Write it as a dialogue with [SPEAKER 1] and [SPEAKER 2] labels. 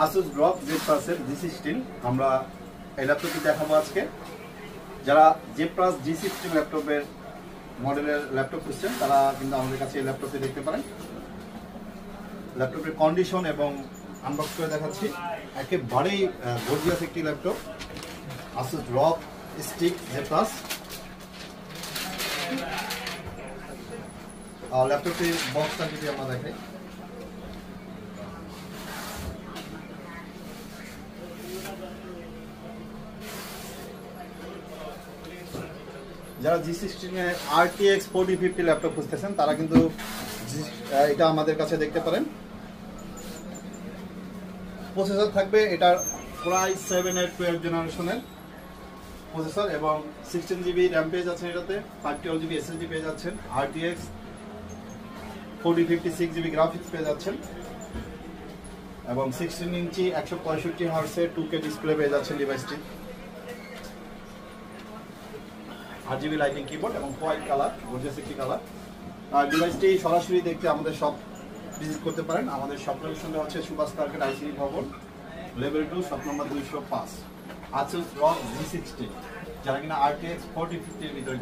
[SPEAKER 1] Asus ROG Z Plus এর G16 আমরা এই ল্যাপটপটি দেখাবো আজকে। যারা Z Plus G16 ল্যাপটপের মডেলের ল্যাপটপ খুঁজছেন তারা কিন্তু আমাদের কাছে এই ল্যাপটপটি দেখতে পারেন। ল্যাপটপের কন্ডিশন এবং আনবক্স করে দেখাচ্ছি। একেবারেই গর্জিয়াস একটি laptop Asus ROG Stick Z Plus। ল্যাপটপটির বক্সটা যদি আমরা দেখাই, যারা G16 এর RTX 4050 ল্যাপটপ খুঁজতেছেন তারা কিন্তু এটা আমাদের কাছে দেখতে পারেন। প্রসেসর থাকবে এটার প্রায় 7/12 জেনারেশনের প্রসেসর এবং 16GB র্যাম পেয়ে যাচ্ছেন, এটাতে 512GB SSD পেয়ে যাচ্ছেন, RTX 4050 6GB গ্রাফিক্স পেয়ে যাচ্ছেন এবং 16 ইঞ্চি 165 হার্টজের 2K ডিসপ্লে পেয়ে যাচ্ছেন ডিভাইসটি। 8GB লাইটিং কিবোর্ড এবং হোয়াইট কালার, গর্জিয়াস একটি কালার। আর ডিভাইসটি সরাসরি দেখতে আমাদের শপ ভিজিট করতে পারেন। আমাদের শপ লোকেশনটা হচ্ছে সুভাষ মার্কেট আইসিডি ভবন, level 2, shop number 205, Asus ROG G16, যারা কিনা RTX 4050 এর ভিতরে